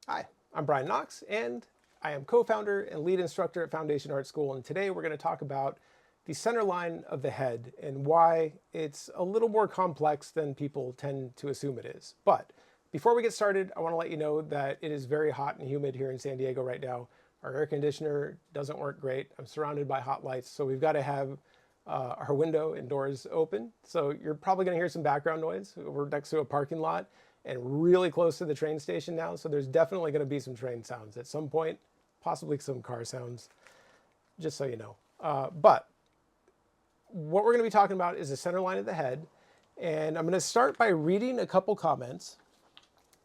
Hi, I'm Brian Knox, and I am co-founder and lead instructor at Foundation Art School. And today we're going to talk about the center line of the head and why it's a little more complex than people tend to assume it is. But before we get started, I want to let you know that it is very hot and humid here in San Diego right now. Our air conditioner doesn't work great. I'm surrounded by hot lights, so we've got to have our window and doors open. So you're probably going to hear some background noise. We're next to a parking lot and really close to the train station now. So there's definitely going to be some train sounds at some point, possibly some car sounds, just so you know. But what we're going to be talking about is the center line of the head. And I'm going to start by reading a couple comments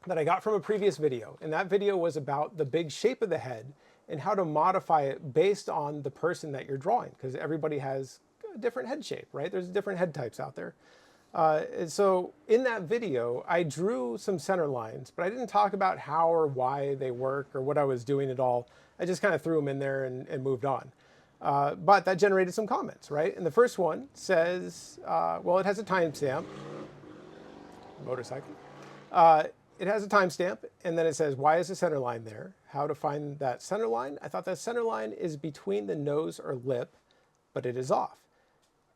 that I got from a previous video. And that video was about the big shape of the head and how to modify it based on the person that you're drawing, because everybody has a different head shape, right? There's different head types out there. And so in that video, I drew some center lines, but I didn't talk about how or why they work or what I was doing at all. I just kind of threw them in there and moved on. But that generated some comments, right? And the first one says, well, it has a timestamp, motorcycle. It has a timestamp, and then it says, why is the center line there? How to find that center line? I thought that center line is between the nose or lip, but it is off.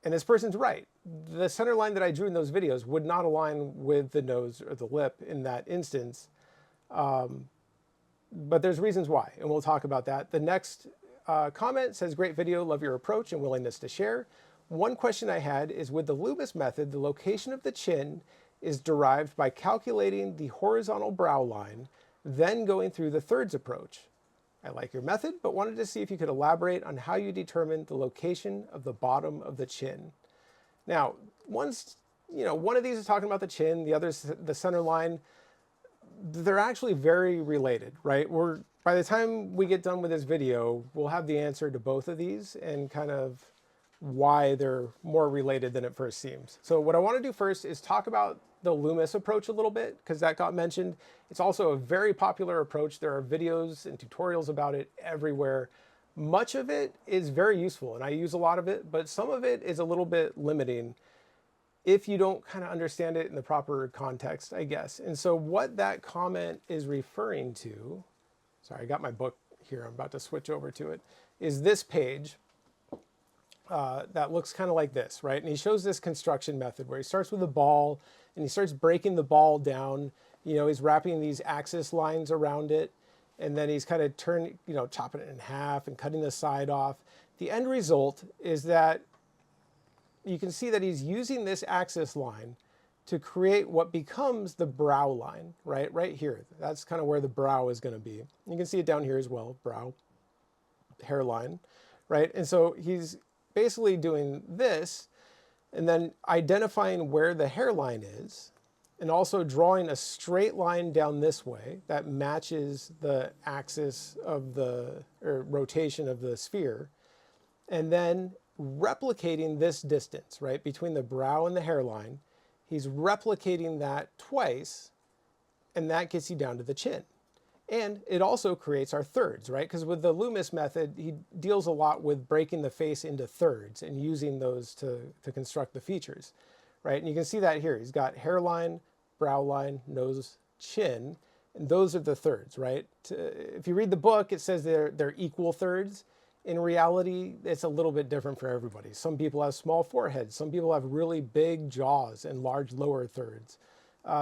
And this person's right. The center line that I drew in those videos would not align with the nose or the lip in that instance. But there's reasons why, and we'll talk about that. The next comment says, great video, love your approach and willingness to share. One question I had is, with the Loomis method, the location of the chin is derived by calculating the horizontal brow line, then going through the thirds approach. I like your method, but wanted to see if you could elaborate on how you determine the location of the bottom of the chin. Now, one of these is talking about the chin, the other's the center line. They're actually very related, right? By the time we get done with this video, we'll have the answer to both of these and kind of why they're more related than it first seems. So what I want to do first is talk about the Loomis approach a little bit, because that got mentioned. It's also a very popular approach. There are videos and tutorials about it everywhere. Much of it is very useful, and I use a lot of it, but some of it is a little bit limiting if you don't kind of understand it in the proper context, I guess. And so what that comment is referring to, sorry, I got my book here, I'm about to switch over to it, is this page. That looks kind of like this, right? And he shows this construction method where he starts with a ball and he starts breaking the ball down. You know, he's wrapping these axis lines around it, and then he's kind of chopping it in half and cutting the side off. The end result is that you can see that he's using this axis line to create what becomes the brow line, right here. That's kind of where the brow is going to be. You can see it down here as well, brow, hairline, right? And so he's basically doing this and then identifying where the hairline is and also drawing a straight line down this way that matches the axis of or rotation of the sphere, and then replicating this distance, right, between the brow and the hairline. He's replicating that twice, and that gets you down to the chin. And it also creates our thirds, right? Because with the Loomis method, he deals a lot with breaking the face into thirds and using those to construct the features, right? And you can see that here. He's got hairline, brow line, nose, chin, and those are the thirds, right? If you read the book, it says they're equal thirds. In reality, it's a little bit different for everybody. Some people have small foreheads. Some people have really big jaws and large lower thirds.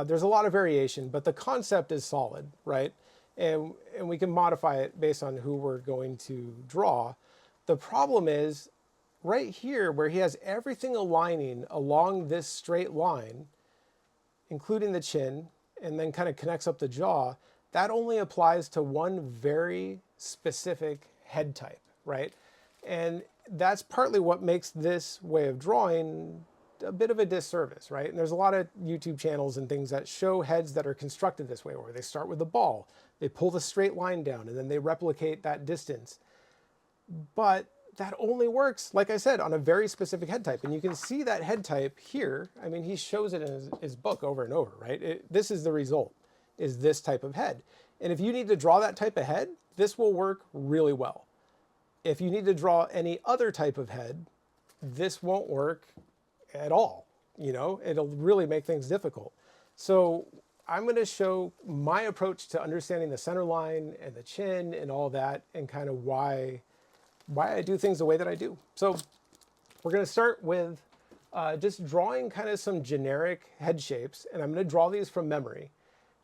There's a lot of variation, but the concept is solid, right? And we can modify it based on who we're going to draw. The problem is right here where he has everything aligning along this straight line, including the chin, and then kind of connects up the jaw, that only applies to one very specific head type, right? And that's partly what makes this way of drawing a bit of a disservice, right? And there's a lot of YouTube channels and things that show heads that are constructed this way, where they start with the ball, they pull the straight line down, and then they replicate that distance. But that only works, like I said, on a very specific head type. And you can see that head type here. I mean, he shows it in his book over and over, right? This is the result, is this type of head. And if you need to draw that type of head, this will work really well. If you need to draw any other type of head, this won't work at all. You know, it'll really make things difficult. So I'm going to show my approach to understanding the center line and the chin and all that, and kind of why I do things the way that I do. So we're going to start with just drawing kind of some generic head shapes, and I'm going to draw these from memory.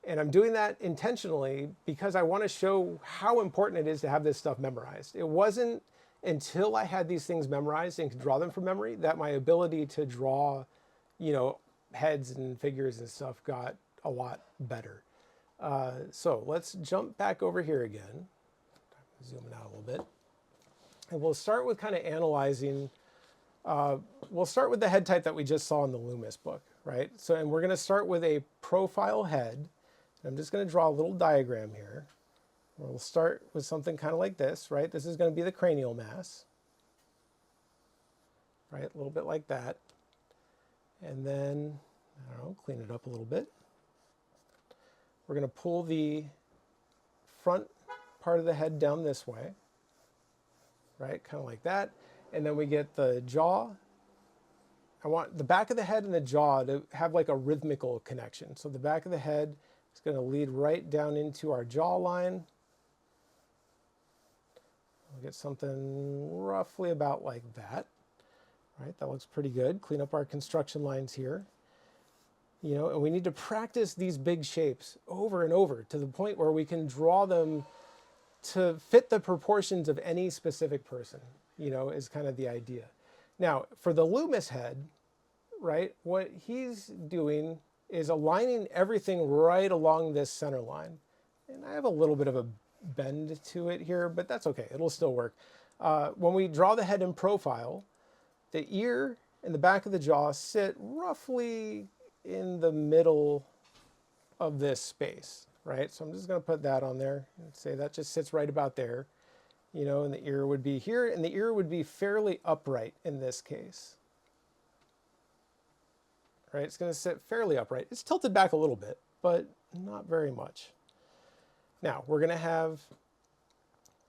And I'm doing that intentionally because I want to show how important it is to have this stuff memorized. It wasn't until I had these things memorized and could draw them from memory that my ability to draw, you know, heads and figures and stuff got a lot better. So let's jump back over here again. Zooming out a little bit. And we'll start with kind of analyzing. We'll start with the head type that we just saw in the Loomis book, right? So, and we're going to start with a profile head. I'm just going to draw a little diagram here. We'll start with something kind of like this, right? This is going to be the cranial mass, right? A little bit like that. And then, I don't know, clean it up a little bit. We're going to pull the front part of the head down this way, right? Kind of like that. And then we get the jaw. I want the back of the head and the jaw to have like a rhythmical connection. So the back of the head is going to lead right down into our jawline. We'll get something roughly about like that. Right, that looks pretty good. Clean up our construction lines here. You know, and we need to practice these big shapes over and over to the point where we can draw them to fit the proportions of any specific person, you know, is kind of the idea. Now, for the Loomis head, right, what he's doing is aligning everything right along this center line. And I have a little bit of a bend to it here, but that's okay. It'll still work. When we draw the head in profile, the ear and the back of the jaw sit roughly in the middle of this space, right? So I'm just going to put that on there and say that just sits right about there, you know, and the ear would be here, and the ear would be fairly upright in this case, right? It's going to sit fairly upright. It's tilted back a little bit, but not very much. Now we're going to have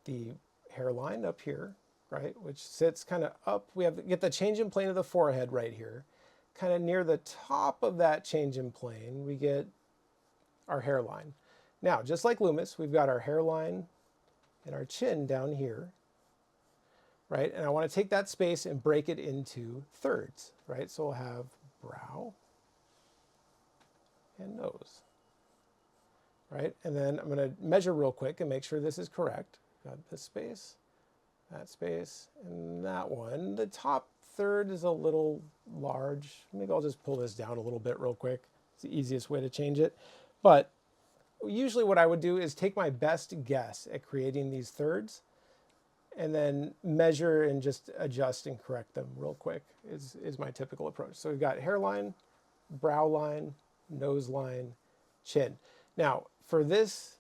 the hairline up here, right, which sits kind of up. We get the change in plane of the forehead right here. Kind of near the top of that change in plane, we get our hairline. Now, just like Loomis, we've got our hairline and our chin down here, right? And I want to take that space and break it into thirds, right? So we'll have brow and nose, right? And then I'm going to measure real quick and make sure this is correct. Got this space, that space, and that one. The top third is a little large. Maybe I'll just pull this down a little bit real quick. It's the easiest way to change it. But usually what I would do is take my best guess at creating these thirds and then measure and just adjust and correct them real quick is my typical approach. So we've got hairline, brow line, nose line, chin. Now, for this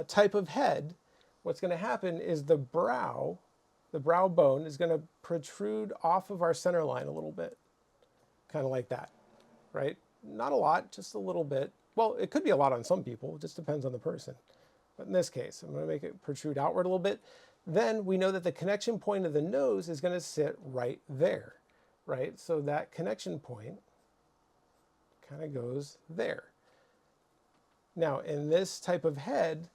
type of head, what's going to happen is the brow bone is going to protrude off of our center line a little bit, kind of like that, right? Not a lot, just a little bit. Well, it could be a lot on some people. It just depends on the person. But in this case, I'm going to make it protrude outward a little bit. Then we know that the connection point of the nose is going to sit right there, right? So that connection point kind of goes there. Now, in this type of head,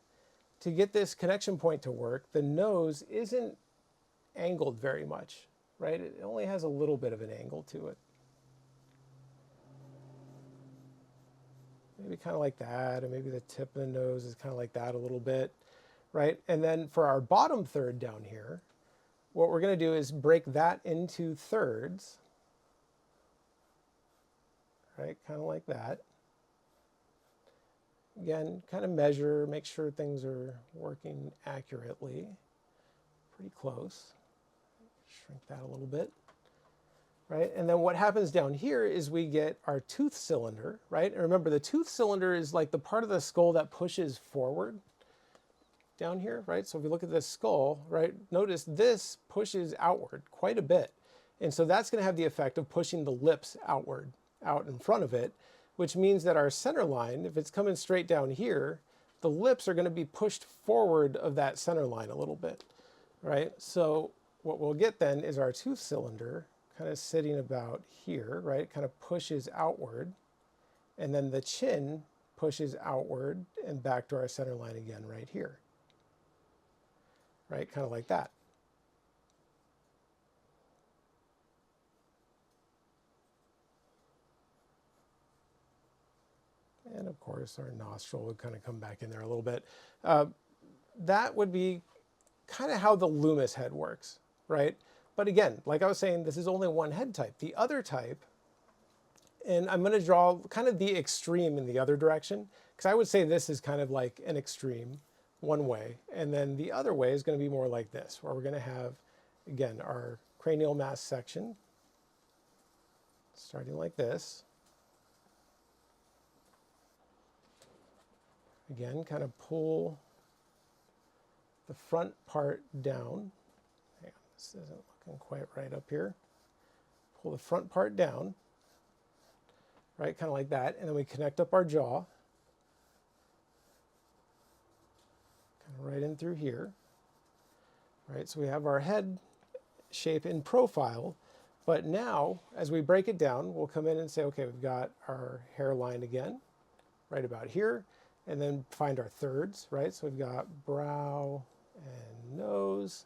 to get this connection point to work, the nose isn't angled very much, right? It only has a little bit of an angle to it. Maybe kind of like that, and maybe the tip of the nose is kind of like that a little bit, right? And then for our bottom third down here, what we're going to do is break that into thirds, right? Kind of like that. Again, kind of measure, make sure things are working accurately. Pretty close. Shrink that a little bit, right? And then what happens down here is we get our tooth cylinder, right? And remember, the tooth cylinder is like the part of the skull that pushes forward down here, right? So if we look at this skull, right, notice this pushes outward quite a bit. And so that's going to have the effect of pushing the lips outward, out in front of it, which means that our center line, if it's coming straight down here, the lips are going to be pushed forward of that center line a little bit, right? So what we'll get then is our tooth cylinder kind of sitting about here, right? It kind of pushes outward, and then the chin pushes outward and back to our center line again right here. Right, kind of like that. And of course, our nostril would kind of come back in there a little bit. That would be kind of how the Loomis head works, right? But again, like I was saying, this is only one head type. The other type, and I'm going to draw kind of the extreme in the other direction, because I would say this is kind of like an extreme one way. And then the other way is going to be more like this, where we're going to have, again, our cranial mass section starting like this. Again, kind of pull the front part down. Hang on, this isn't looking quite right up here. Pull the front part down, right, kind of like that, and then we connect up our jaw, kind of right in through here, right? So we have our head shape in profile, but now, as we break it down, we'll come in and say, okay, we've got our hairline again, right about here, and then find our thirds, right? So we've got brow and nose.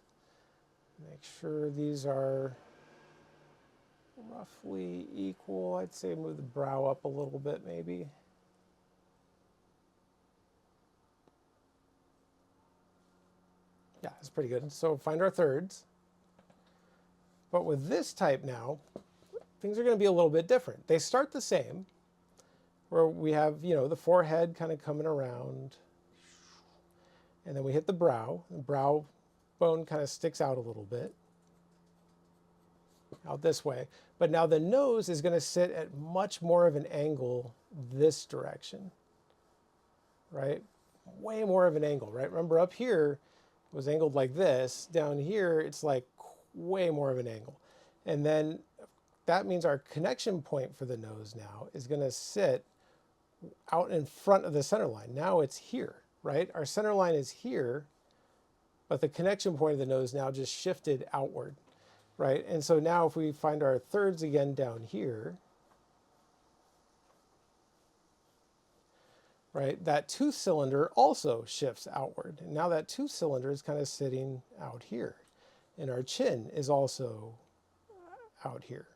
Make sure these are roughly equal. I'd say move the brow up a little bit maybe. Yeah, that's pretty good. So find our thirds. But with this type now, things are going to be a little bit different. They start the same, where we have, you know, the forehead kind of coming around, and then we hit the brow. The brow bone kind of sticks out a little bit, out this way. But now the nose is going to sit at much more of an angle this direction, right? Way more of an angle, right? Remember up here it was angled like this. Down here it's like way more of an angle. And then that means our connection point for the nose now is going to sit out in front of the center line. Now it's here, right? Our center line is here, but the connection point of the nose now just shifted outward, right? And so now if we find our thirds again down here, right, that tooth cylinder also shifts outward. And now that tooth cylinder is kind of sitting out here. And our chin is also out here,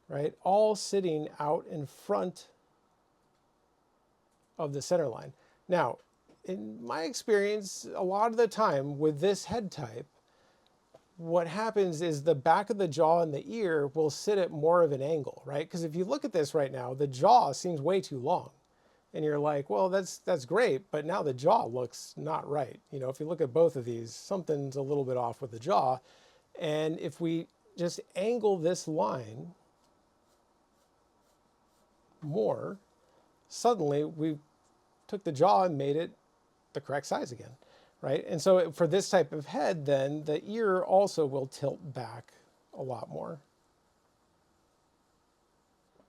right? All sitting out in front of the center line. Now, in my experience, a lot of the time with this head type, what happens is the back of the jaw and the ear will sit at more of an angle, right? Because if you look at this right now, the jaw seems way too long. And you're like, well, that's great, but now the jaw looks not right. You know, if you look at both of these, something's a little bit off with the jaw. And if we just angle this line more, suddenly we took the jaw and made it the correct size again, right? And so for this type of head, then the ear also will tilt back a lot more,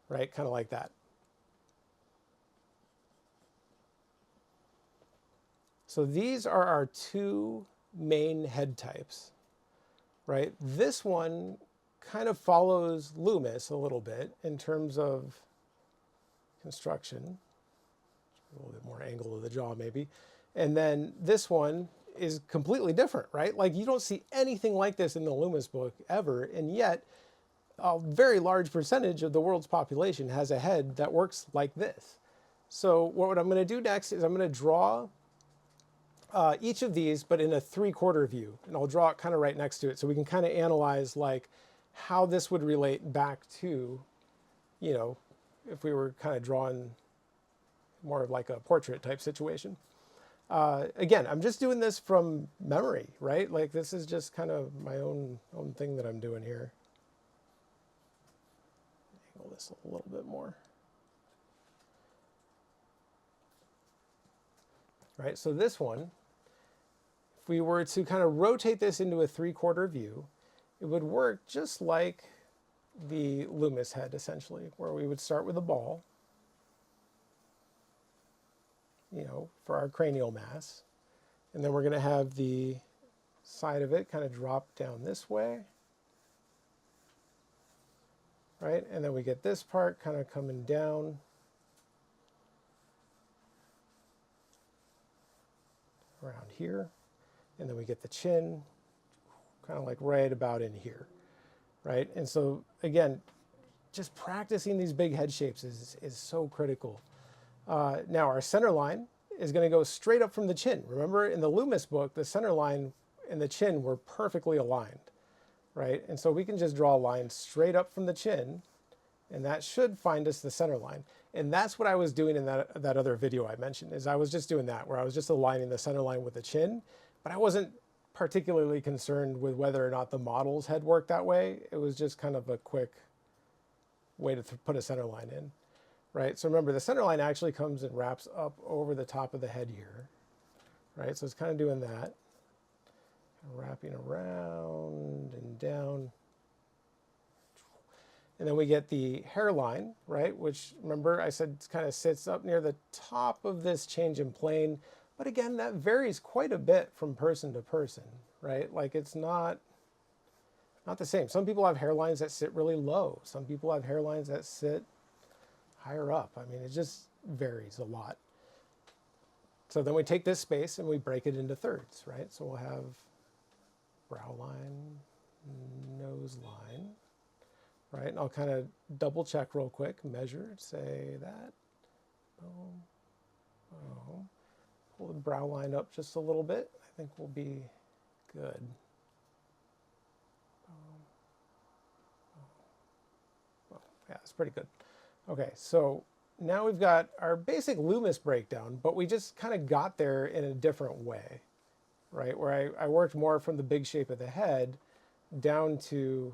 right? Kind of like that. So these are our two main head types, right? This one kind of follows Loomis a little bit in terms of construction, a little bit more angle of the jaw maybe. And then this one is completely different, right? Like you don't see anything like this in the Loomis book ever, and yet a very large percentage of the world's population has a head that works like this. So what I'm going to do next is I'm going to draw each of these, but in a 3/4 view, and I'll draw it kind of right next to it so we can kind of analyze like how this would relate back to, you know, if we were kind of drawing more of like a portrait type situation. Again, I'm just doing this from memory, right? Like this is just kind of my own thing that I'm doing here. Angle this a little bit more. Right, so this one, if we were to kind of rotate this into a 3/4 view, it would work just like the Loomis head essentially, where we would start with a ball, you know, for our cranial mass. And then we're going to have the side of it kind of drop down this way, right? And then we get this part kind of coming down around here. And then we get the chin kind of like right about in here, right? And so again, just practicing these big head shapes is so critical. Now our center line is going to go straight up from the chin. Remember in the Loomis book, the center line and the chin were perfectly aligned, right? And so we can just draw a line straight up from the chin, and that should find us the center line. And that's what I was doing in that other video I mentioned, is I was just doing that, where I was just aligning the center line with the chin, but I wasn't particularly concerned with whether or not the models had worked that way. It was just kind of a quick way to put a center line in, right? So remember, the center line actually comes and wraps up over the top of the head here, right? So it's kind of doing that, wrapping around and down. And then we get the hairline, right? Which, remember, I said kind of sits up near the top of this change in plane. But again, that varies quite a bit from person to person, right? Like it's not the same. Some people have hairlines that sit really low. Some people have hairlines that sit higher up. I mean, it just varies a lot. So then we take this space and we break it into thirds, right? So we'll have brow line, nose line, right? And I'll kind of double check real quick, measure, say that, boom, boom. Pull the brow line up just a little bit. I think we'll be good. Well, yeah, it's pretty good. Okay, so now we've got our basic Loomis breakdown, but we just kind of got there in a different way, right? Where I worked more from the big shape of the head down to,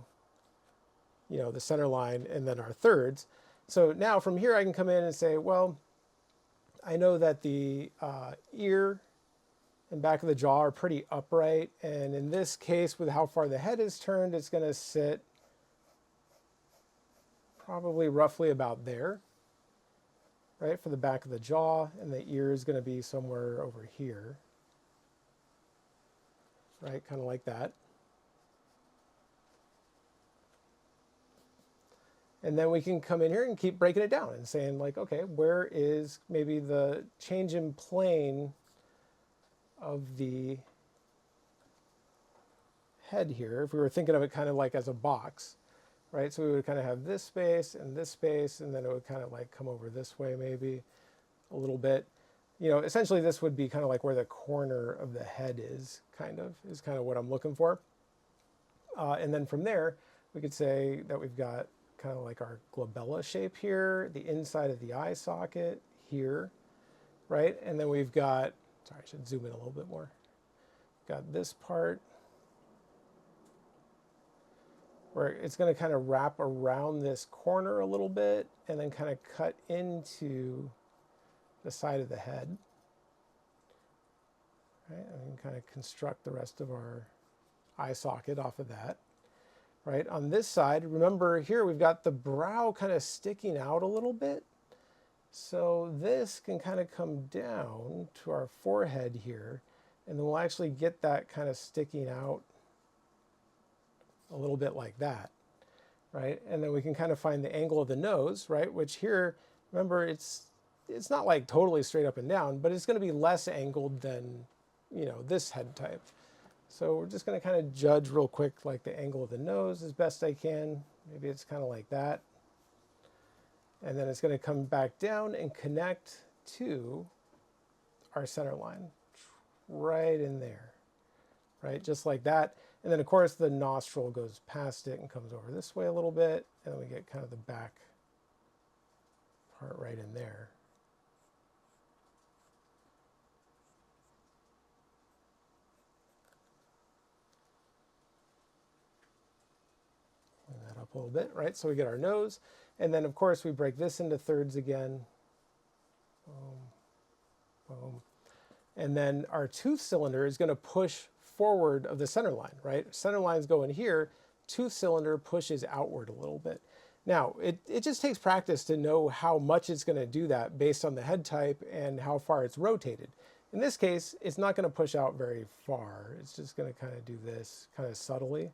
you know, the center line and then our thirds. So now from here I can come in and say, well, I know that the ear and back of the jaw are pretty upright. And in this case, with how far the head is turned, it's going to sit probably roughly about there, right, for the back of the jaw. And the ear is going to be somewhere over here, right, kind of like that. And then we can come in here and keep breaking it down and saying like, okay, where is maybe the change in plane of the head here? If we were thinking of it kind of like as a box, right? So we would kind of have this space, and then it would kind of like come over this way maybe a little bit. You know, essentially this would be kind of like where the corner of the head is kind of what I'm looking for. And then from there, we could say that we've got kind of like our glabella shape here, the inside of the eye socket here, right? And then we've got, sorry, I should zoom in a little bit more. Got this part where it's going to kind of wrap around this corner a little bit and then kind of cut into the side of the head, right? And we can kind of construct the rest of our eye socket off of that. Right, on this side, remember here we've got the brow kind of sticking out a little bit. So this can kind of come down to our forehead here, and then we'll actually get that kind of sticking out a little bit like that, right? And then we can kind of find the angle of the nose, right? Which here, remember, it's not like totally straight up and down, but it's going to be less angled than, you know, this head type. So we're just going to kind of judge real quick like the angle of the nose as best I can. Maybe it's kind of like that. And then it's going to come back down and connect to our center line right in there, right? Just like that. And then of course the nostril goes past it and comes over this way a little bit. And then we get kind of the back part right in there. Up a little bit, right? So we get our nose, and then of course we break this into thirds again. Boom, boom. And then our tooth cylinder is going to push forward of the center line, right? Center line's going here, tooth cylinder pushes outward a little bit. Now, it just takes practice to know how much it's going to do that based on the head type and how far it's rotated. In this case, it's not going to push out very far. It's just going to kind of do this kind of subtly.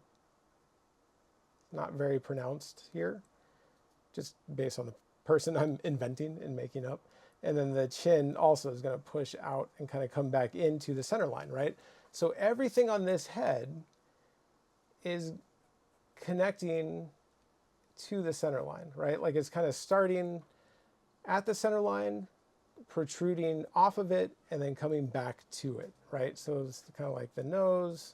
Not very pronounced here, just based on the person I'm inventing and making up. And then the chin also is going to push out and kind of come back into the center line, right? So everything on this head is connecting to the center line, right? Like it's kind of starting at the center line, protruding off of it, and then coming back to it, right? So it's kind of like the nose.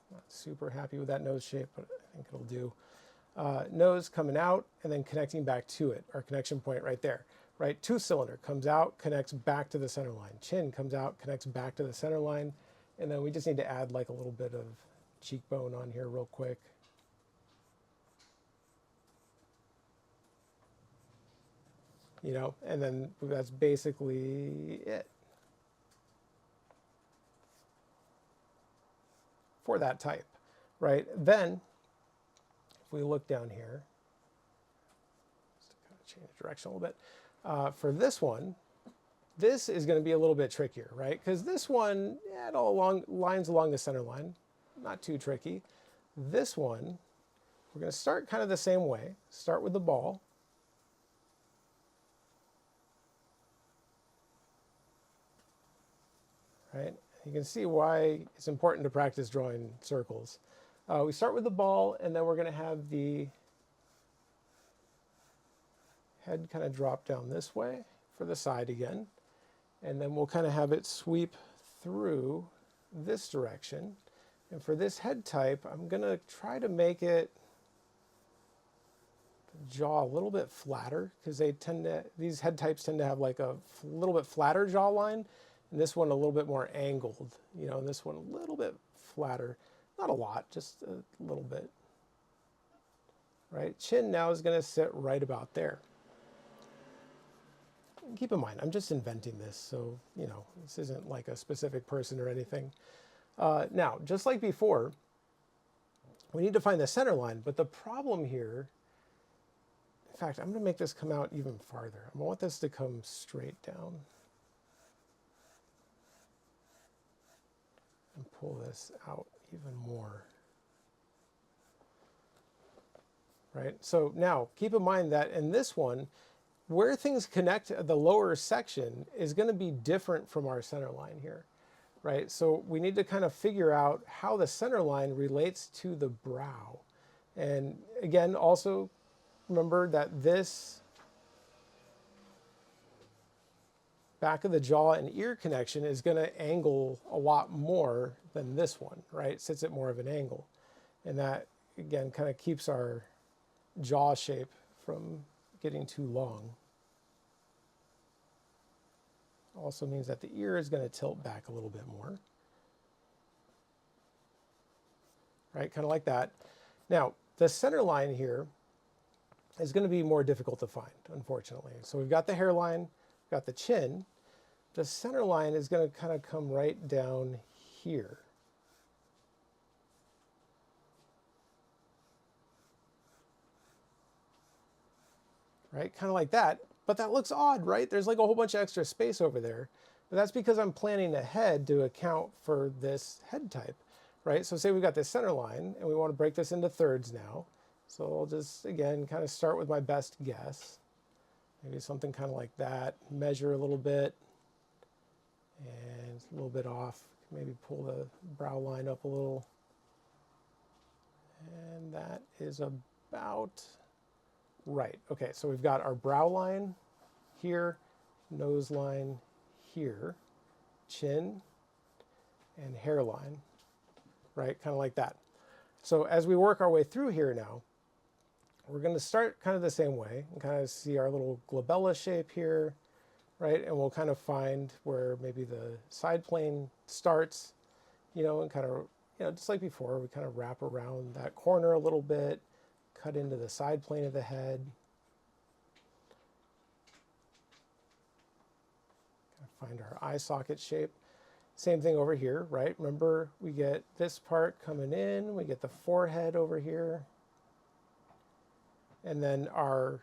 Not super happy with that nose shape, but I think it'll do. Nose coming out and then connecting back to it, our connection point right there, right? Tooth cylinder comes out, connects back to the center line. Chin comes out, connects back to the center line. And then we just need to add like a little bit of cheekbone on here real quick. You know, and then that's basically it for that type, right? Then, if we look down here, just to kind of change direction a little bit, for this one, this is going to be a little bit trickier, right? Because this one, yeah, it all lines along the center line, not too tricky. This one, we're going to start kind of the same way. Start with the ball. Right? You can see why it's important to practice drawing circles. We start with the ball, and then we're going to have the head kind of drop down this way for the side again. And then we'll kind of have it sweep through this direction. And for this head type, I'm going to try to make it the jaw a little bit flatter, because these head types tend to have like a little bit flatter jawline. And this one a little bit more angled, you know, and this one a little bit flatter. Not a lot, just a little bit. Right? Chin now is going to sit right about there. And keep in mind, I'm just inventing this, so, you know, this isn't like a specific person or anything. Now, just like before, we need to find the center line, but the problem here, in fact, I'm going to make this come out even farther. I want this to come straight down. And pull this out even more. Right? So now, keep in mind that in this one, where things connect at the lower section is going to be different from our center line here. Right? So we need to kind of figure out how the center line relates to the brow. And again, also remember that this back of the jaw and ear connection is going to angle a lot more than this one, right? Sits at more of an angle. And that, again, kind of keeps our jaw shape from getting too long. Also means that the ear is going to tilt back a little bit more. Right, kind of like that. Now, the center line here is going to be more difficult to find, unfortunately. So we've got the hairline, got the chin. The center line is going to kind of come right down here. Right, kind of like that. But that looks odd, right? There's like a whole bunch of extra space over there. But that's because I'm planning ahead to account for this head type, right? So say we've got this center line, and we want to break this into thirds now. So I'll just, again, kind of start with my best guess. Maybe something kind of like that. Measure a little bit. And it's a little bit off. Maybe pull the brow line up a little. And that is about right. Okay, so we've got our brow line here, nose line here, chin, and hairline, right? Kind of like that. So as we work our way through here now, we're going to start kind of the same way and kind of see our little glabella shape here, right? And we'll kind of find where maybe the side plane starts, you know, and kind of, you know, just like before, we kind of wrap around that corner a little bit, cut into the side plane of the head. Kind of find our eye socket shape. Same thing over here, right? Remember, we get this part coming in, we get the forehead over here, and then our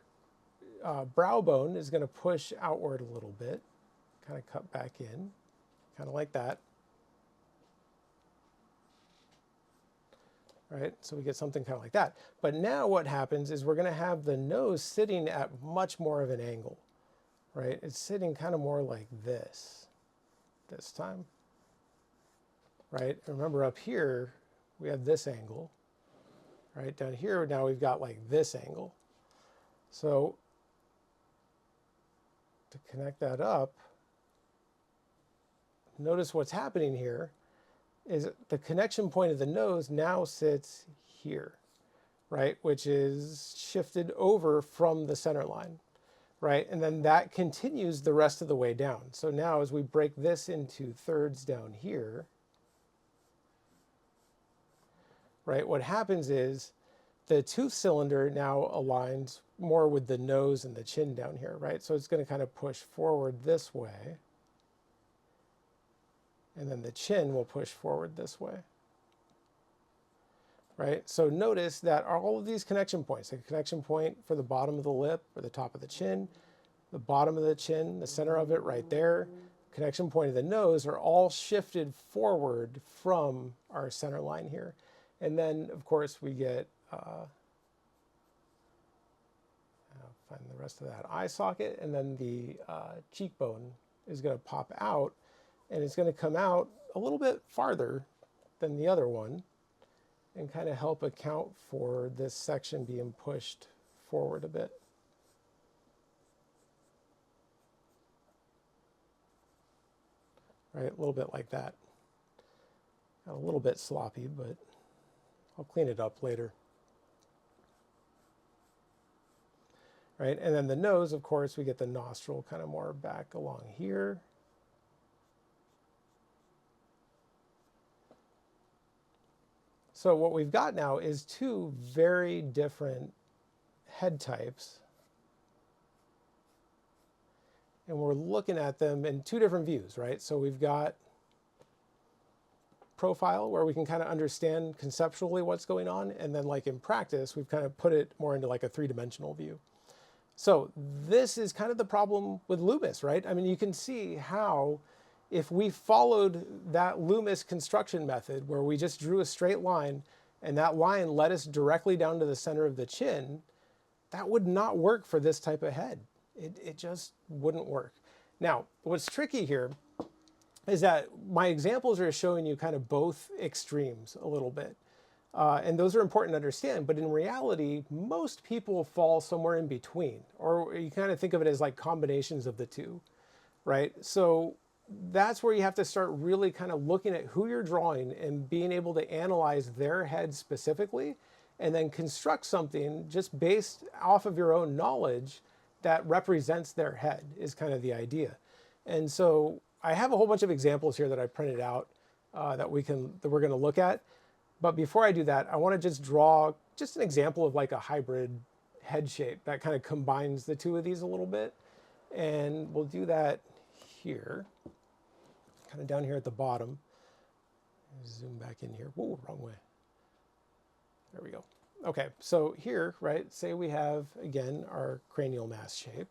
brow bone is going to push outward a little bit, kind of cut back in, kind of like that. Right? So we get something kind of like that. But now what happens is we're going to have the nose sitting at much more of an angle. right? It's sitting kind of more like this time, right? Remember up here, we have this angle, right? Down here, now we've got like this angle. So to connect that up, notice what's happening here is the connection point of the nose now sits here, right? Which is shifted over from the center line, right? And then that continues the rest of the way down. So now as we break this into thirds down here, right, what happens is the tooth cylinder now aligns more with the nose and the chin down here, right? So it's going to kind of push forward this way. And then the chin will push forward this way, right? So notice that all of these connection points, the connection point for the bottom of the lip or the top of the chin, the bottom of the chin, the center of it right there, connection point of the nose are all shifted forward from our center line here. And then, of course, we get, I'll find the rest of that eye socket, and then the cheekbone is going to pop out, and it's going to come out a little bit farther than the other one and kind of help account for this section being pushed forward a bit. Right, a little bit like that. Got a little bit sloppy, but I'll clean it up later. Right, and then the nose, of course, we get the nostril kind of more back along here. So what we've got now is two very different head types. And we're looking at them in two different views, right? So we've got profile where we can kind of understand conceptually what's going on. And then like in practice, we've kind of put it more into like a three-dimensional view. So this is kind of the problem with Loomis, right? I mean, you can see how if we followed that Loomis construction method where we just drew a straight line and that line led us directly down to the center of the chin, that would not work for this type of head. It just wouldn't work. Now, what's tricky here is that my examples are showing you kind of both extremes a little bit. And those are important to understand, but in reality, most people fall somewhere in between, or you kind of think of it as like combinations of the two, right? So that's where you have to start really kind of looking at who you're drawing and being able to analyze their head specifically, and then construct something just based off of your own knowledge that represents their head is kind of the idea. And so I have a whole bunch of examples here that I printed out that we're going to look at. But before I do that, I want to just draw just an example of like a hybrid head shape that kind of combines the two of these a little bit. And we'll do that here, kind of down here at the bottom. Zoom back in here. Whoa, wrong way. There we go. Okay, so here, right, say we have, again, our cranial mass shape.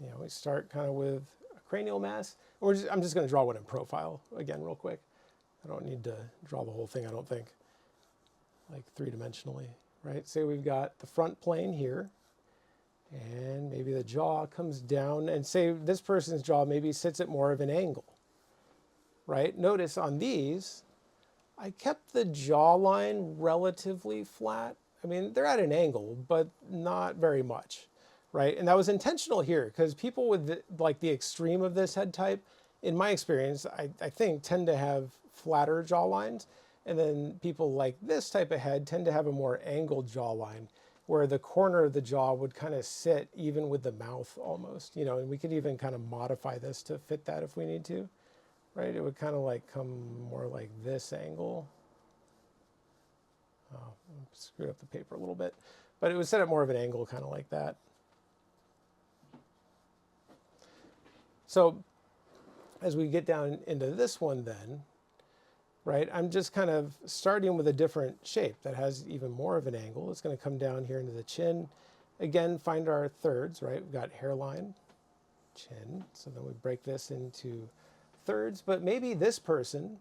You know, we start kind of with a cranial mass. I'm just going to draw one in profile, again, real quick. I don't need to draw the whole thing, I don't think, like three-dimensionally, right? Say we've got the front plane here, and maybe the jaw comes down, and say this person's jaw maybe sits at more of an angle. Right? Notice on these, I kept the jawline relatively flat. I mean, they're at an angle, but not very much, right? And that was intentional here because people with the extreme of this head type, in my experience, I think tend to have flatter jawlines. And then people like this type of head tend to have a more angled jawline where the corner of the jaw would kind of sit even with the mouth almost, you know, and we could even kind of modify this to fit that if we need to. Right, it would kind of like come more like this angle. Oh, screwed up the paper a little bit, but it would set at more of an angle, kind of like that. So as we get down into this one then, right, I'm just kind of starting with a different shape that has even more of an angle. It's going to come down here into the chin. Again, find our thirds, right? We've got hairline, chin. So then we break this into thirds, but maybe this person,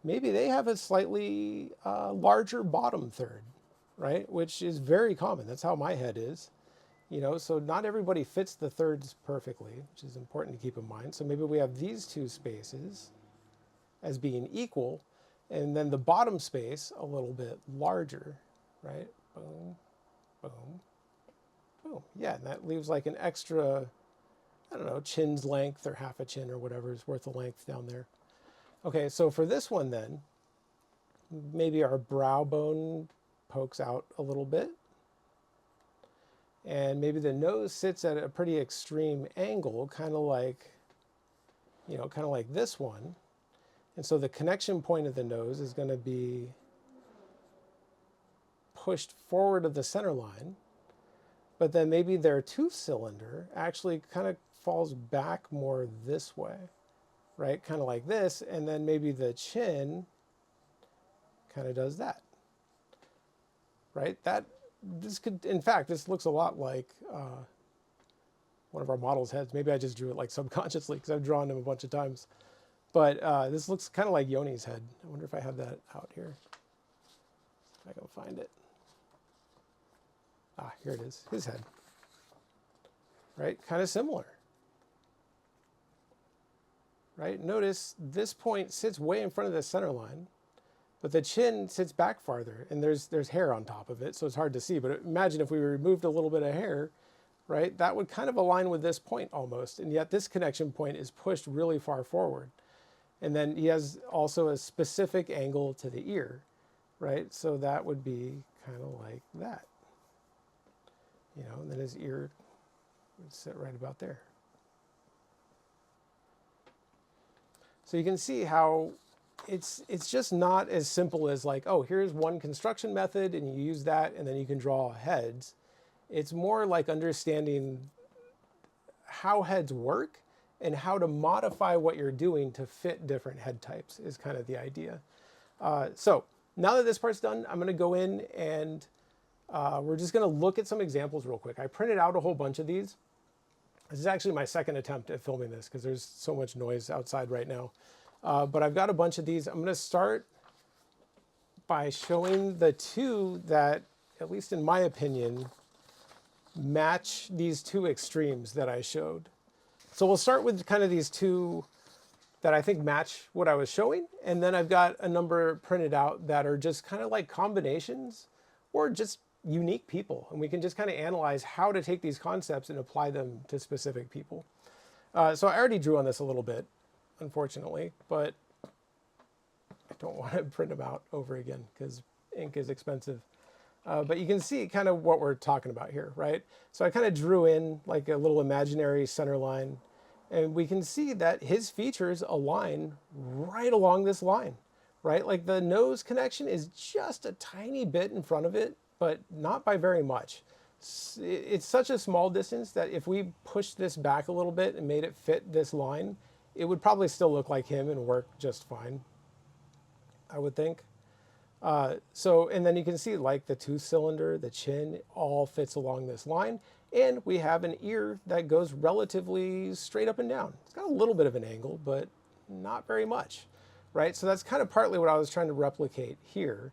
maybe they have a slightly larger bottom third, right? Which is very common. That's how my head is. You know, so not everybody fits the thirds perfectly, which is important to keep in mind. So maybe we have these two spaces as being equal, and then the bottom space a little bit larger, right? Boom, boom, boom. Yeah, and that leaves like an extra, I don't know, chin's length or half a chin or whatever is worth of length down there. Okay, so for this one then, maybe our brow bone pokes out a little bit. And maybe the nose sits at a pretty extreme angle, kind of like, you know, kind of like this one. And so the connection point of the nose is going to be pushed forward of the center line. But then maybe their tooth cylinder actually kind of falls back more this way, right? Kind of like this. And then maybe the chin kind of does that, right? This could, in fact, this looks a lot like one of our model's heads. Maybe I just drew it like subconsciously because I've drawn him a bunch of times. But this looks kind of like Yoni's head. I wonder if I have that out here. If I can find it. Ah, here it is, his head. Right, kind of similar. Right, notice this point sits way in front of the center line. But the chin sits back farther, and there's hair on top of it, so it's hard to see. But imagine if we removed a little bit of hair, right? That would kind of align with this point almost, and yet this connection point is pushed really far forward. And then he has also a specific angle to the ear, right? So that would be kind of like that. You know, and then his ear would sit right about there. So you can see how it's just not as simple as like, oh, here's one construction method and you use that and then you can draw heads. It's more like understanding how heads work and how to modify what you're doing to fit different head types is kind of the idea. So now that this part's done, I'm going to go in and we're just going to look at some examples real quick. I printed out a whole bunch of these. This is actually my second attempt at filming this because there's so much noise outside right now. But I've got a bunch of these. I'm going to start by showing the two that, at least in my opinion, match these two extremes that I showed. So we'll start with kind of these two that I think match what I was showing. And then I've got a number printed out that are just kind of like combinations or just unique people. And we can just kind of analyze how to take these concepts and apply them to specific people. So I already drew on this a little bit, unfortunately, but I don't want to print them out over again because ink is expensive. But you can see kind of what we're talking about here, right? So I kind of drew in like a little imaginary center line, and we can see that his features align right along this line, right? Like the nose connection is just a tiny bit in front of it, but not by very much. It's such a small distance that if we pushed this back a little bit and made it fit this line, it would probably still look like him and work just fine, I would think. And then you can see like the tooth cylinder, the chin, all fits along this line. And we have an ear that goes relatively straight up and down. It's got a little bit of an angle, but not very much, right? So that's kind of partly what I was trying to replicate here,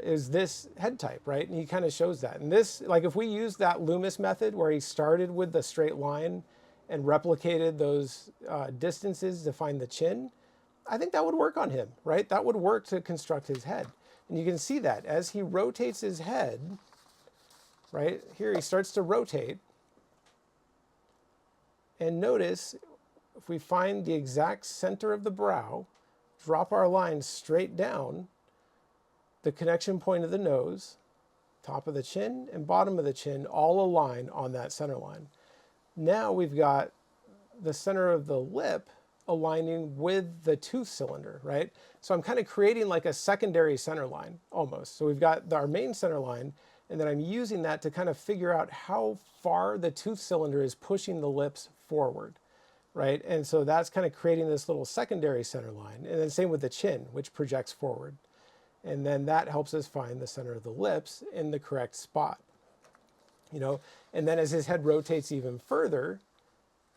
is this head type, right? And he kind of shows that. And this, like if we use that Loomis method where he started with the straight line and replicated those distances to find the chin, I think that would work on him, right? That would work to construct his head. And you can see that as he rotates his head, right? Here he starts to rotate. And notice, if we find the exact center of the brow, drop our line straight down, the connection point of the nose, top of the chin, and bottom of the chin all align on that center line. Now we've got the center of the lip aligning with the tooth cylinder, right? So I'm kind of creating like a secondary center line almost. So we've got our main center line, and then I'm using that to kind of figure out how far the tooth cylinder is pushing the lips forward, right? And so that's kind of creating this little secondary center line. And then same with the chin, which projects forward. And then that helps us find the center of the lips in the correct spot, you know? And then as his head rotates even further,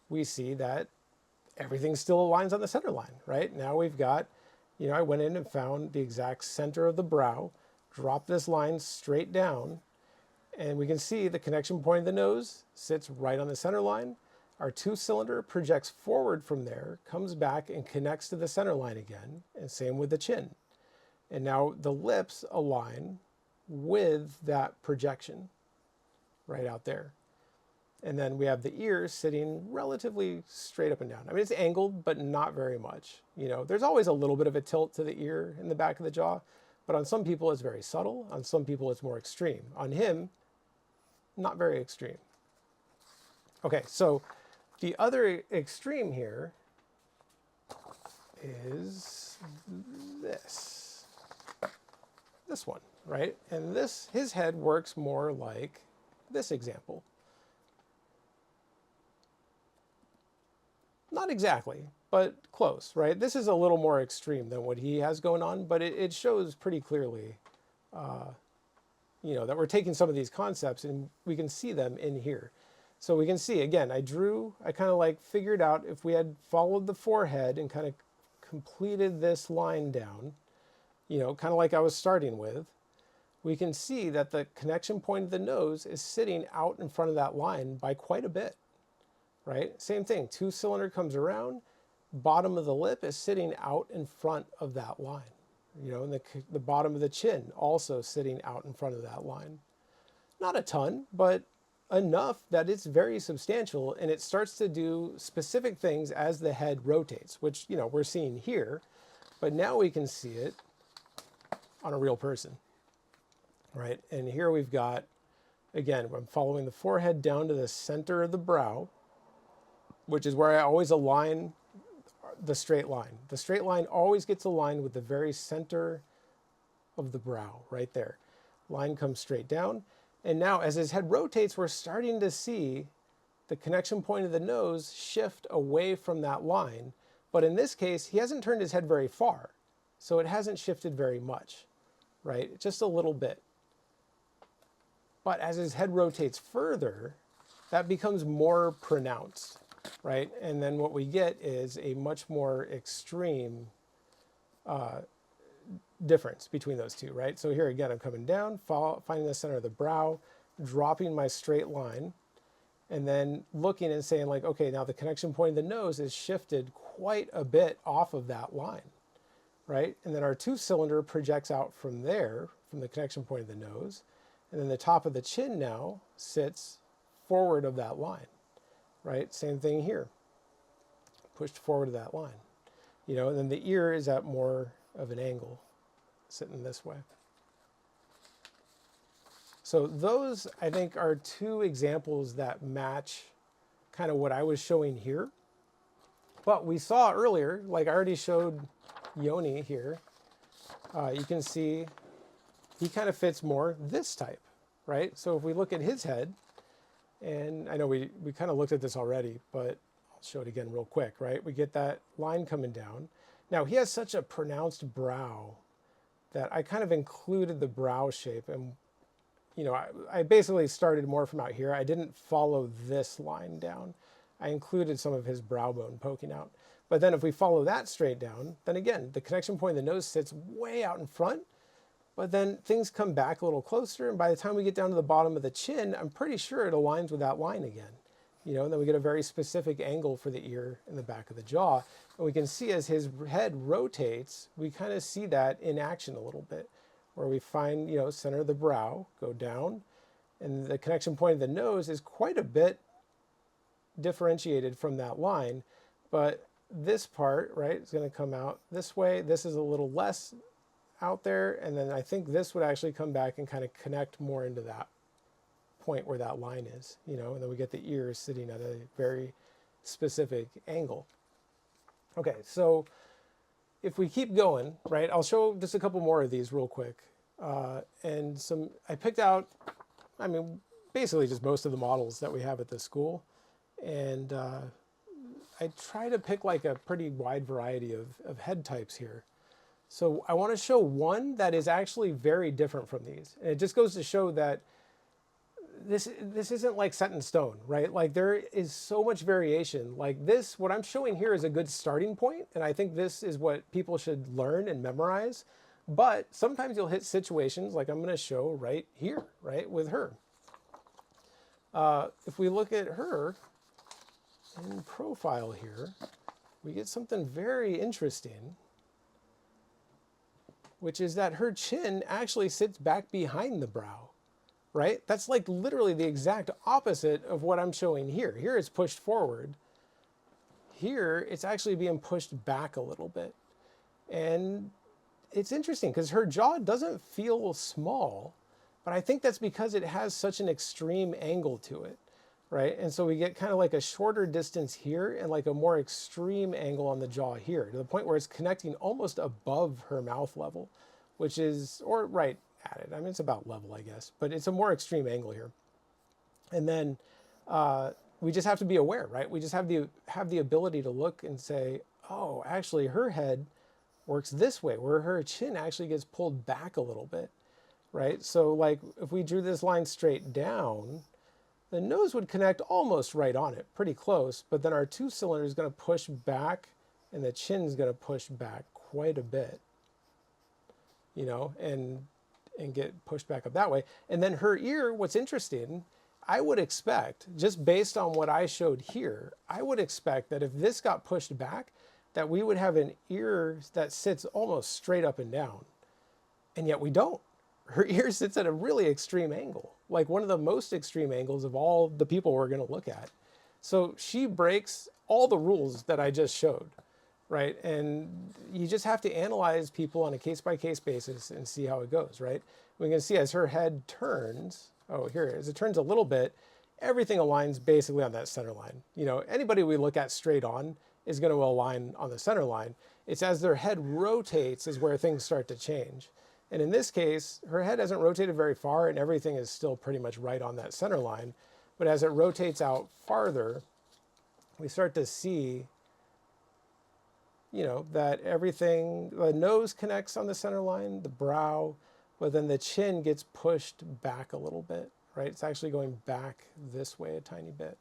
we see that everything still aligns on the center line, right? Now we've got, you know, I went in and found the exact center of the brow, drop this line straight down, and we can see the connection point of the nose sits right on the center line. Our 2-cylinder projects forward from there, comes back and connects to the center line again, and same with the chin. And now the lips align with that projection right out there. And then we have the ears sitting relatively straight up and down. I mean, it's angled, but not very much. You know, there's always a little bit of a tilt to the ear in the back of the jaw, but on some people it's very subtle. On some people it's more extreme. On him, not very extreme. Okay, so the other extreme here is this one, right? And his head works more like this example. Not exactly, but close, right? This is a little more extreme than what he has going on, but it shows pretty clearly, you know, that we're taking some of these concepts and we can see them in here. So we can see, again, I kind of like figured out if we had followed the forehead and kind of completed this line down, you know, kind of like I was starting with, we can see that the connection point of the nose is sitting out in front of that line by quite a bit. Right? Same thing, 2-cylinder comes around, bottom of the lip is sitting out in front of that line. You know, and the bottom of the chin also sitting out in front of that line. Not a ton, but enough that it's very substantial, and it starts to do specific things as the head rotates, which, you know, we're seeing here, but now we can see it on a real person. Right? And here we've got, again, I'm following the forehead down to the center of the brow, which is where I always align the straight line. The straight line always gets aligned with the very center of the brow, right there. Line comes straight down. And now as his head rotates, we're starting to see the connection point of the nose shift away from that line. But in this case, he hasn't turned his head very far. So it hasn't shifted very much, right? Just a little bit. But as his head rotates further, that becomes more pronounced. Right? And then what we get is a much more extreme difference between those two, right? So here again, I'm coming down, finding the center of the brow, dropping my straight line, and then looking and saying like, okay, now the connection point of the nose is shifted quite a bit off of that line, right? And then our 2-cylinder projects out from there, from the connection point of the nose, and then the top of the chin now sits forward of that line. Right? Same thing here. Pushed forward to that line. You know, and then the ear is at more of an angle, sitting this way. So those, I think, are two examples that match kind of what I was showing here. But we saw earlier, like I already showed Yoni here, you can see he kind of fits more this type, right? So if we look at his head, and I know we kind of looked at this already, but I'll show it again real quick, right? We get that line coming down. Now, he has such a pronounced brow that I kind of included the brow shape. And, you know, I basically started more from out here. I didn't follow this line down. I included some of his brow bone poking out. But then if we follow that straight down, then again, the connection point of the nose sits way out in front. But then things come back a little closer, and by the time we get down to the bottom of the chin, I'm pretty sure it aligns with that line again. You know, and then we get a very specific angle for the ear in the back of the jaw. And we can see as his head rotates, we kind of see that in action a little bit, where we find, you know, center of the brow, go down, and the connection point of the nose is quite a bit differentiated from that line. But this part, right, is going to come out this way. This is a little less out there, and then I think this would actually come back and kind of connect more into that point where that line is, you know, and then we get the ears sitting at a very specific angle. Okay, so if we keep going, right, I'll show just a couple more of these real quick. And I picked out, I mean, basically just most of the models that we have at this school. And I try to pick like a pretty wide variety of head types here. So I want to show one that is actually very different from these. And it just goes to show that this isn't like set in stone, right? Like there is so much variation. Like this, what I'm showing here is a good starting point, and I think this is what people should learn and memorize. But sometimes you'll hit situations like I'm going to show right here, right, with her. If we look at her in profile here, we get something very interesting, which is that her chin actually sits back behind the brow, right? That's like literally the exact opposite of what I'm showing here. Here it's pushed forward. Here it's actually being pushed back a little bit. And it's interesting because her jaw doesn't feel small, but I think that's because it has such an extreme angle to it, right? And so we get kind of like a shorter distance here and like a more extreme angle on the jaw here, to the point where it's connecting almost above her mouth level, which is, or right at it. I mean, it's about level, I guess, but it's a more extreme angle here. And then we just have to be aware, right? We just have the ability to look and say, oh, actually her head works this way, where her chin actually gets pulled back a little bit, right? So like if we drew this line straight down, the nose would connect almost right on it, pretty close, but then our two cylinder is going to push back and the chin is going to push back quite a bit, you know, and get pushed back up that way. And then her ear, what's interesting, I would expect, just based on what I showed here, I would expect that if this got pushed back, that we would have an ear that sits almost straight up and down. And yet we don't. Her ear sits at a really extreme angle, like one of the most extreme angles of all the people we're going to look at. So she breaks all the rules that I just showed, right? And you just have to analyze people on a case-by-case basis and see how it goes, right? We can see as her head turns, oh, here it is, it turns a little bit, everything aligns basically on that center line. You know, anybody we look at straight on is going to align on the center line. It's as their head rotates is where things start to change. And in this case, her head hasn't rotated very far and everything is still pretty much right on that center line. But as it rotates out farther, we start to see, you know, that everything, the nose connects on the center line, the brow, but then the chin gets pushed back a little bit, right? It's actually going back this way a tiny bit.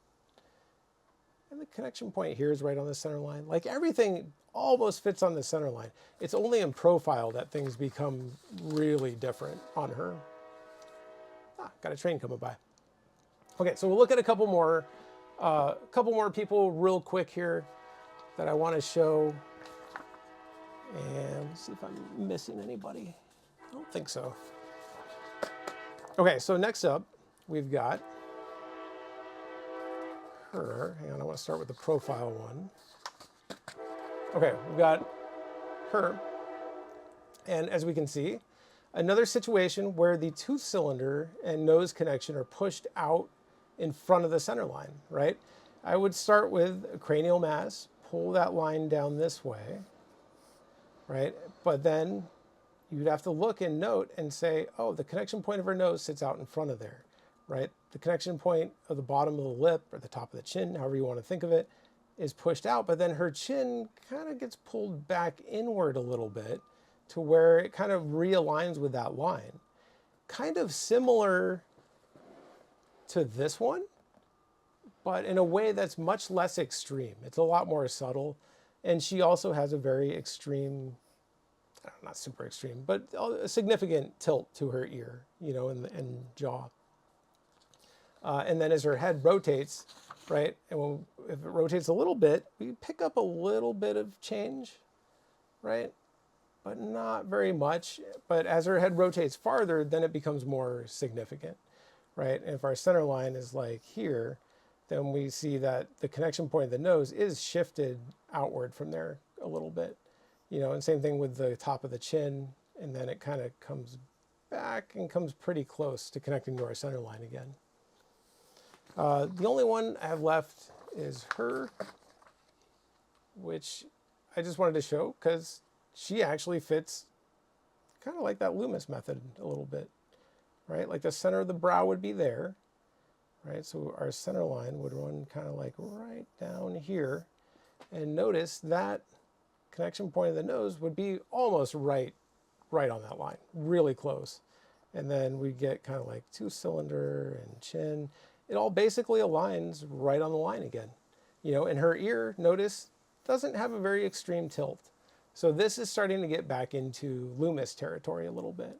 And the connection point here is right on the center line. Like everything almost fits on the center line. It's only in profile that things become really different on her. Got a train coming by. Okay, so we'll look at a couple more people real quick here that I want to show. And let's see if I'm missing anybody. I don't think so. Okay, so next up, we've got her. Hang on, I want to start with the profile one. Okay, we've got her. And as we can see, another situation where the tooth cylinder and nose connection are pushed out in front of the center line, right? I would start with a cranial mass, pull that line down this way, right? But then you'd have to look and note and say, oh, the connection point of her nose sits out in front of there, right? The connection point of the bottom of the lip or the top of the chin, however you want to think of it, is pushed out, but then her chin kind of gets pulled back inward a little bit to where it kind of realigns with that line. Kind of similar to this one, but in a way that's much less extreme. It's a lot more subtle. And she also has a very extreme, not super extreme, but a significant tilt to her ear, you know, and jaw. And then as her head rotates, right, and if it rotates a little bit, we pick up a little bit of change, right? But not very much. But as her head rotates farther, then it becomes more significant, right? And if our center line is like here, then we see that the connection point of the nose is shifted outward from there a little bit, you know, and same thing with the top of the chin, and then it kind of comes back and comes pretty close to connecting to our center line again. The only one I have left is her, which I just wanted to show because she actually fits kind of like that Loomis method a little bit, right? Like the center of the brow would be there, right? So our center line would run kind of like right down here. And notice that connection point of the nose would be almost right on that line, really close. And then we get kind of like tooth cylinder and chin. It all basically aligns right on the line again. You know, and her ear, notice, doesn't have a very extreme tilt. So this is starting to get back into Loomis territory a little bit.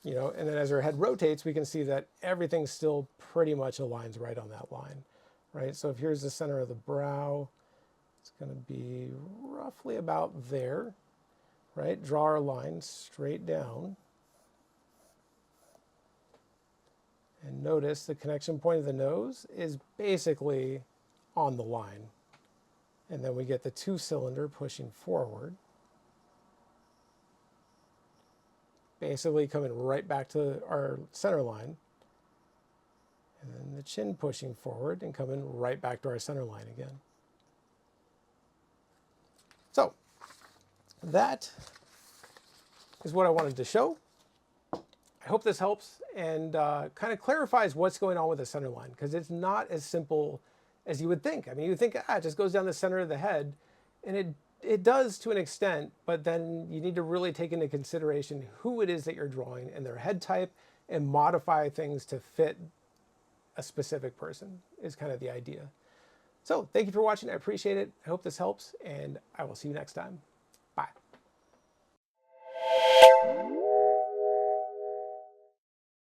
You know, and then as our head rotates, we can see that everything still pretty much aligns right on that line, right? So if here's the center of the brow, it's going to be roughly about there, right? Draw our line straight down. And notice the connection point of the nose is basically on the line. And then we get the 2-cylinder pushing forward. Basically coming right back to our center line. And then the chin pushing forward and coming right back to our center line again. So that is what I wanted to show. I hope this helps and kind of clarifies what's going on with the center line, because it's not as simple as you would think. I mean, you would think, it just goes down the center of the head, and it does to an extent, but then you need to really take into consideration who it is that you're drawing and their head type and modify things to fit a specific person is kind of the idea. So thank you for watching. I appreciate it. I hope this helps, and I will see you next time. Bye.